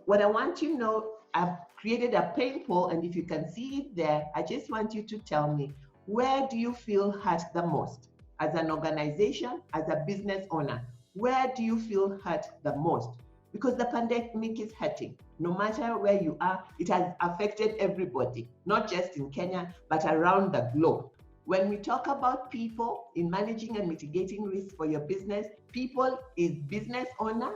what I want you to know, I've created a pain poll, and if you can see it there, I just want you to tell me, where do you feel hurt the most? As an organization, as a business owner, where do you feel hurt the most? Because the pandemic is hurting. No matter where you are, it has affected everybody, not just in Kenya, but around the globe. When we talk about people in managing and mitigating risk for your business, people is business owner,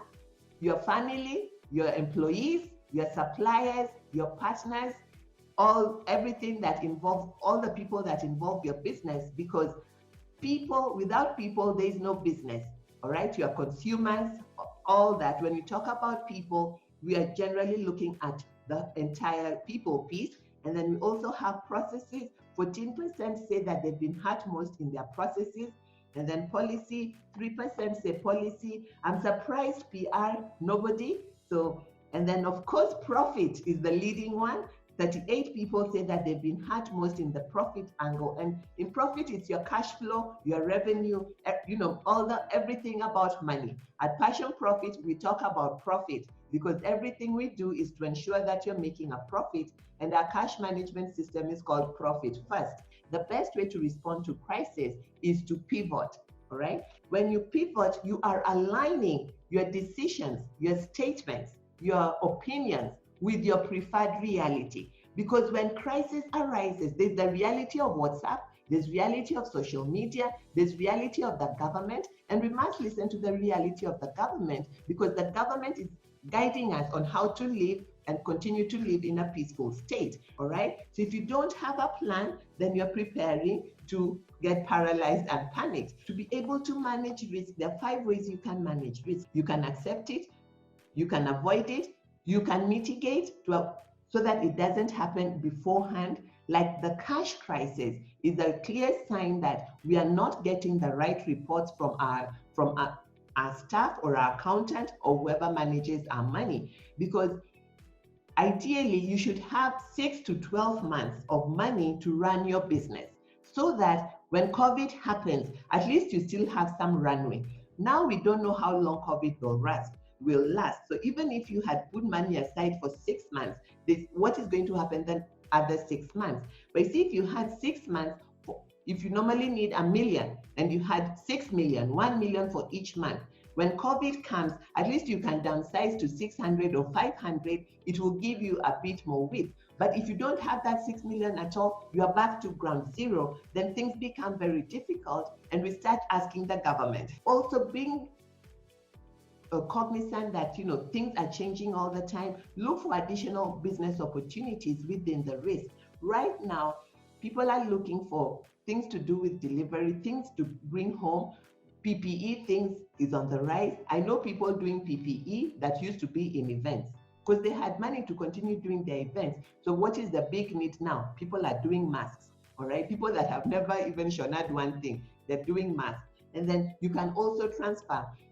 your family, your employees, your suppliers, your partners, everything that involves all the people that involve your business, because people, without people, there is no business. All right, your consumers, all that. When you talk about people, we are generally looking at the entire people piece. And then we also have processes. 14% say that they've been hurt most in their processes. And then policy, 3% say policy. I'm surprised PR, nobody. So, and then of course, profit is the leading one. 38 people say that they've been hurt most in the profit angle. And in profit, it's your cash flow, your revenue, everything about money. At Passion Profit, we talk about profit because everything we do is to ensure that you're making a profit. And our cash management system is called Profit First. The best way to respond to crisis is to pivot, all right? When you pivot, you are aligning your decisions, your statements, your opinions with your preferred reality. Because when crisis arises, there's the reality of WhatsApp, there's reality of social media, there's reality of the government, and we must listen to the reality of the government because the government is guiding us on how to live and continue to live in a peaceful state, all right? So if you don't have a plan, then you're preparing to get paralyzed and panicked. To be able to manage risk, there are 5 ways you can manage risk. You can accept it, you can avoid it, you can mitigate so that it doesn't happen beforehand. Like the cash crisis is a clear sign that we are not getting the right reports from our staff or our accountant or whoever manages our money. Because ideally, you should have 6 to 12 months of money to run your business so that when COVID happens, at least you still have some runway. Now we don't know how long COVID will last. So even if you had put money aside for 6 months, what is going to happen then other 6 months? But see, if you had 6 months, if you normally need $1 million and you had 6 million, 1 million for each month, when COVID comes, at least you can downsize to 600 or 500, it will give you a bit more width. But if you don't have that 6 million at all, you are back to ground zero, then things become very difficult and we start asking the government. Also being cognizant that things are changing all the time, look for additional business opportunities within the risk. Right now, people are looking for things to do with delivery, things to bring home. PPE things is on the rise. I know people doing PPE that used to be in events because they had money to continue doing their events. So what is the big need now? People are doing masks, all right? People that have never even shoned one thing, they're doing masks. And then you can also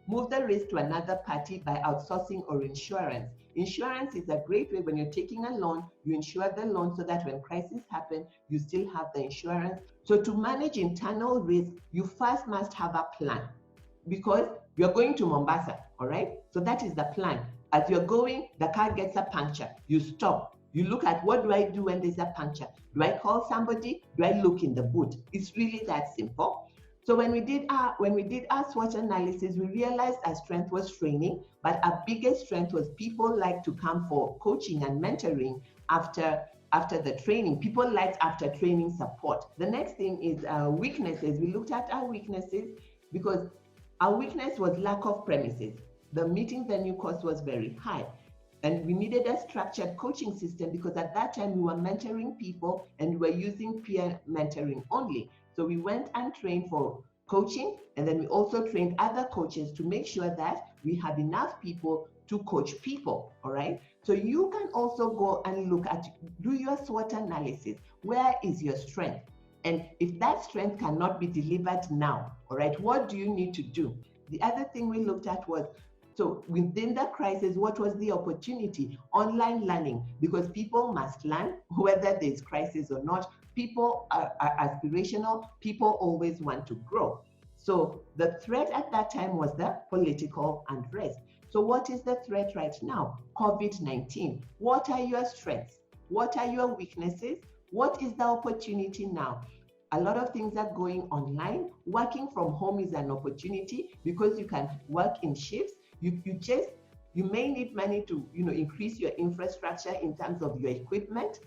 move the risk to another party by outsourcing or insurance. Insurance is a great way. When you're taking a loan, you insure the loan so that when crises happen, you still have the insurance. So to manage internal risk, you first must have a plan because you're going to Mombasa, all right? So that is the plan. As you're going, the car gets a puncture. You stop. You look at what do I do when there's a puncture? Do I call somebody? Do I look in the boot? It's really that simple. So when we did our SWOT analysis, we realized our strength was training, but our biggest strength was people like to come for coaching and mentoring after the training. People liked after training support. The next thing is weaknesses. We looked at our weaknesses because our weakness was lack of premises. The meeting venue cost was very high. And we needed a structured coaching system because at that time we were mentoring people and we were using peer mentoring only. So we went and trained for coaching, and then we also trained other coaches to make sure that we have enough people to coach people, all right? So you can also go and do your SWOT analysis. Where is your strength? And if that strength cannot be delivered now, all right, what do you need to do? The other thing we looked at was, so within the crisis, what was the opportunity? Online learning, because people must learn whether there's crisis or not. People are aspirational. People always want to grow. So the threat at that time was the political unrest. So what is the threat right now? COVID-19. What are your strengths? What are your weaknesses? What is the opportunity now? A lot of things are going online. Working from home is an opportunity because you can work in shifts. You may need money to increase your infrastructure in terms of your equipment,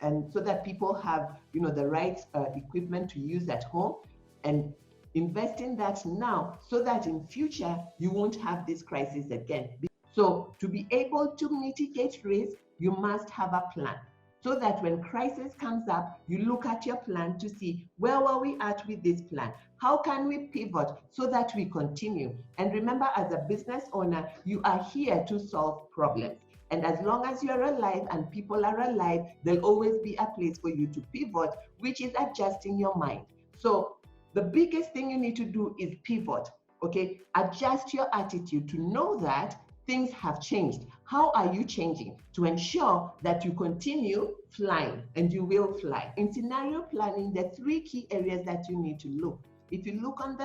and so that people have the right equipment to use at home, and invest in that now so that in future you won't have this crisis again. So to be able to mitigate risk, you must have a plan, so that when crisis comes up, you look at your plan to see where were we at with this plan? How can we pivot so that we continue? And remember, as a business owner, you are here to solve problems. And as long as you're alive and people are alive, there'll always be a place for you to pivot, which is adjusting your mind. So the biggest thing you need to do is pivot, okay? Adjust your attitude to know that things have changed. How are you changing to ensure that you continue flying, and you will fly? In scenario planning, there are 3 key areas that you need to look. If you look on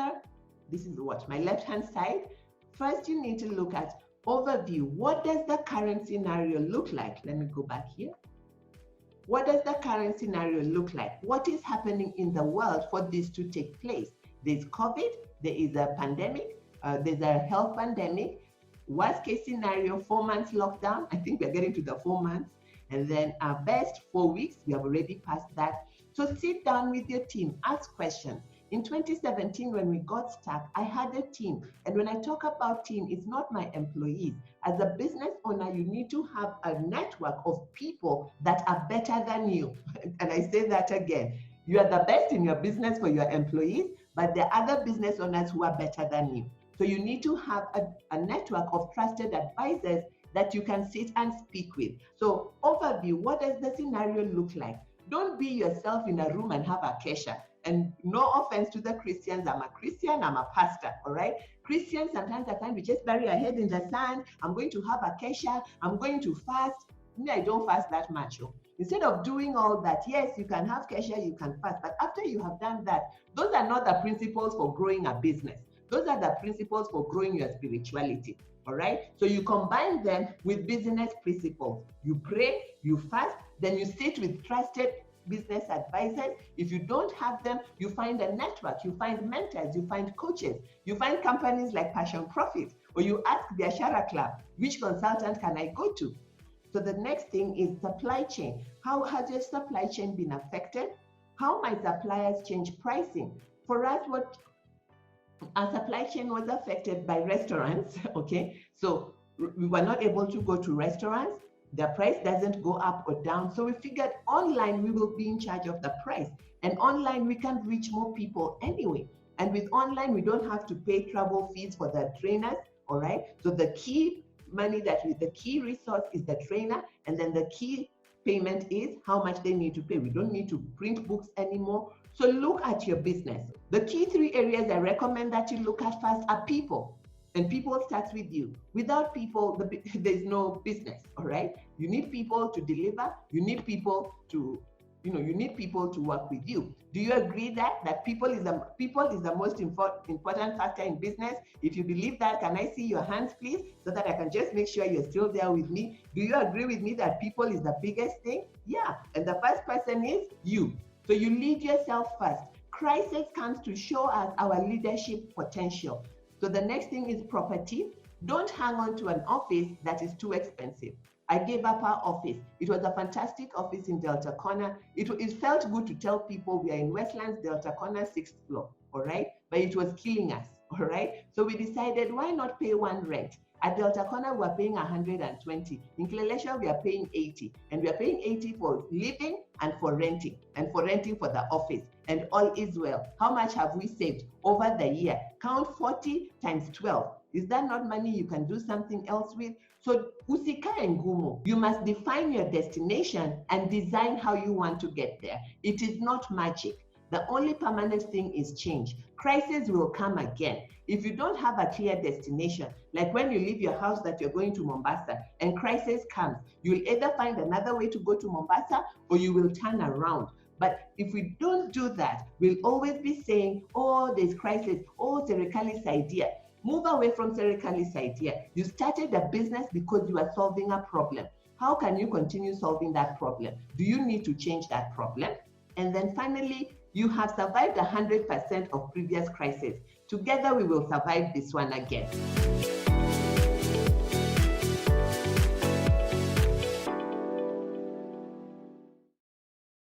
this is what, my left-hand side. First, you need to look at overview. What does the current scenario look like? Let me go back here. What does the current scenario look like? What is happening in the world for this to take place? There's COVID, there is a pandemic, there's a health pandemic. Worst case scenario, 4 months lockdown. I think we're getting to the 4 months. And then our best 4 weeks, we have already passed that. So sit down with your team, ask questions. In 2017, when we got stuck, I had a team. And when I talk about team, it's not my employees. As a business owner, you need to have a network of people that are better than you. And I say that again. You are the best in your business for your employees, but there are other business owners who are better than you. So you need to have a network of trusted advisors that you can sit and speak with. So overview, what does the scenario look like? Don't be yourself in a room and have a kesha. And no offense to the Christians, I'm a Christian, I'm a pastor, all right? Christians, sometimes at times we just bury our head in the sand. I'm going to have a kesha, I'm going to fast. Me, I don't fast that much. Instead of doing all that, yes, you can have kesha, you can fast, but after you have done that, those are not the principles for growing a business. Those are the principles for growing your spirituality, all right? So you combine them with business principles. You pray, you fast, then you sit with trusted business advisors. If you don't have them, you find a network, you find mentors, you find coaches, you find companies like Passion Profit, or you ask the BIASHARA Club, which consultant can I go to? So the next thing is supply chain. How has your supply chain been affected? How might suppliers change pricing? For us, what our supply chain was affected by restaurants, okay? So we were not able to go to restaurants. The price doesn't go up or down. So we figured online, we will be in charge of the price. And online, we can reach more people anyway. And with online, we don't have to pay travel fees for the trainers, all right? So the key the key resource is the trainer. And then the key payment is how much they need to pay. We don't need to print books anymore. So look at your business. The key 3 areas I recommend that you look at first are people. And people starts with you. Without people, there's no business, all right? You need people to deliver. You need people to, you need people to work with you. Do you agree that people is the most important factor in business? If you believe that, can I see your hands, please, so that I can just make sure you're still there with me? Do you agree with me that people is the biggest thing? Yeah, and the first person is you. So you lead yourself first. Crisis comes to show us our leadership potential. So the next thing is property. Don't hang on to an office that is too expensive. I gave up our office. It was a fantastic office in Delta Corner. It felt good to tell people we are in Westlands, Delta Corner, 6th floor, all right? But it was killing us, all right? So we decided, why not pay one rent? At Delta Corner, we're paying 120. In Kileleshwa, we are paying 80. And we are paying 80 for living and for renting for the office. And all is well. How much have we saved over the year? Count 40 times 12. Is that not money you can do something else with? So usikae ngumu. You must define your destination and design how you want to get there. It is not magic. The only permanent thing is change. Crisis will come again. If you don't have a clear destination, like when you leave your house that you're going to Mombasa and crisis comes, you will either find another way to go to Mombasa or you will turn around. But if we don't do that, we'll always be saying, oh, there's crisis, oh, Serikali's idea. Move away from serically side here. You started a business because you are solving a problem. How can you continue solving that problem? Do you need to change that problem? And then finally, you have survived 100% of previous crises. Together, we will survive this one again.